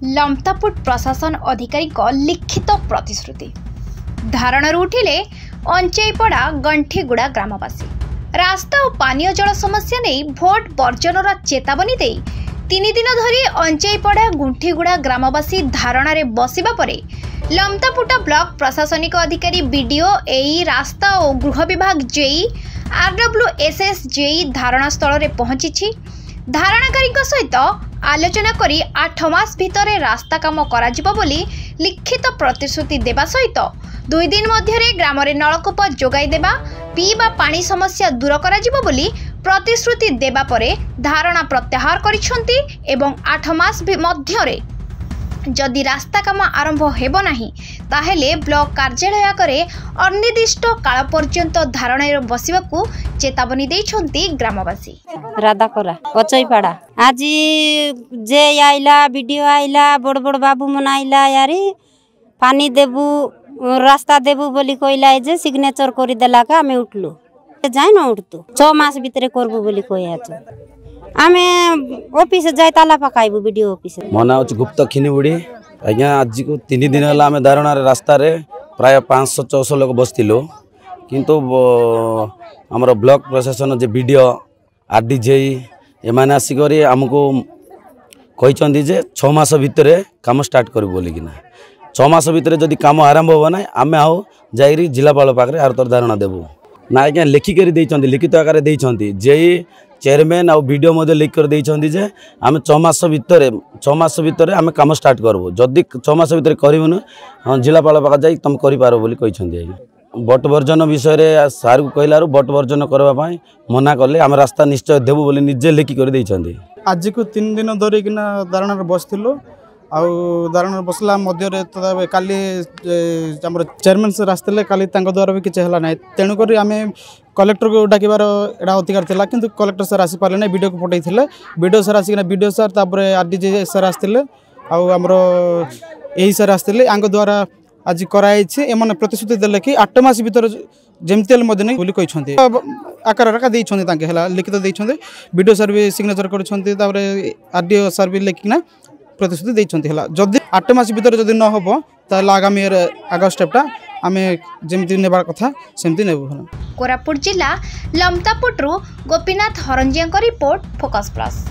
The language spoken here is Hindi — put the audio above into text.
लमतापुट प्रशासन अधिकारी लिखित प्रतिश्रुति धारणा उठिले अंचईपड़ा गंठीगुड़ा ग्रामवासी रास्ता और पानीय जल समस्या नहीं भोट बर्जनर चेतावनी दे 3 दिन धरी अंचईपड़ा गुंठीगुड़ा ग्रामवासी धारणा रे बसिबा परे लमतापुट ब्लॉक प्रशासनिक अधिकारी बीडीओ एई रास्ता और गृह विभाग जेई आरडब्ल्यूएसएस जेई धारणा स्थल रे पहुंची धारणाकारी सहित आलोचना करी 8 मास भितर रास्ता काम करा बोली लिखित प्रतिश्रुति देवा सहित 2 दिन मध्य ग्राम रे नलकूप जोगाई देबा पीवा पानी समस्या दूर करा बोली प्रतिश्रुति देबा परे धारणा प्रत्याहार करिसेंती एवं 8 मास मध्य जदि रास्ता काम आरंभ हेबो नाही ताहेले ब्लॉक कार्यालय करे अनिर्दिष्ट काल पर्यंत धारणा बसिबाकू चेतावनी देइछंती ग्रामवासी। राधाकरा पचईपाड़ा आज जे आइला वीडियो आइला बड़ बड़ बाबू मन आइला यारी पानी देबू रास्ता देबू बोली कहला जे सिग्नेचर करि देला का आमे उठलु जाय न उठतु 6 मास भीतर करबू बोली कहया आमे ऑफिस जाय ताला पकाइबू वीडियो ऑफिस मना होच गुप्त खिनिबुडी आज्ञा आज को 3 दिन हला आमे धारणा रे रास्ता रे प्राय 500-600 लोग बसतिलो किंतु हमर ब्लॉक प्रशासन जे वीडियो आरडीजेई एमाने आसी करी हमको कहिचंदी जे 6 मास भीतर काम स्टार्ट करू बोली किना 6 मास भीतर जदि काम आरंभ हो ना आमे आउ जाइरी जिलापाल पाखरे आर तर धारणा देबू ना आज्ञा लिखिक देइचंदी लिखित आकार देइचंदी जेई चेयरमैन आउ वीडियो मध्य लिख कर देइचंदी जे आमे 6 मास भीतर आमे काम स्टार्ट करबो जदि 6 मास भीतर करिवनु जिलापाल पाखा जाई तुम करि पारो बोली कहिचंदी बट वर्जन विषय रे सार को कहलारू बट वर्जन करबा पई मना करले हम रास्ता निश्चय देबू बोली निजे लिखि कर देइचंदी आज को 3 दिन धरि किना धारणा रे बसथिलो आउ धारणा बसला मध्य रे काली हमर चेयरमैन सर आस्तेले काली तांको द्वारा भी किछ हला नै तेनु करी आमे कलेक्टर को डाकिबार एडा अधिकार थिला किंतु कलेक्टर सर आसी पाले नै वीडियो को पठाइथिले वीडियो सर आसी वीडियो सर तापर आरडीजे सर आस्तेले आउ हमरो एही सर आस्तेले आंको द्वारा आज कराई एमने प्रतिश्रुति देले कि 8 मास भीतर जेमतेल मदने बोली कहिसंती आकार रका देइछंती तांके हला लिखित देइछंती वीडियो सर भी सिग्नेचर करछंती तापर आरडीओ सर भी लिखिना प्रतिश्रुति देइछंती हला जदि 8 मास भीतर जदि न होबो ताला आगामी आगा स्टेपटा आमे जेमति नेबार कथा सेमति नेबो हला। कोरापुट जिला लमतापुटरू गोपीनाथ हरंजिया रिपोर्ट फोकस प्लस।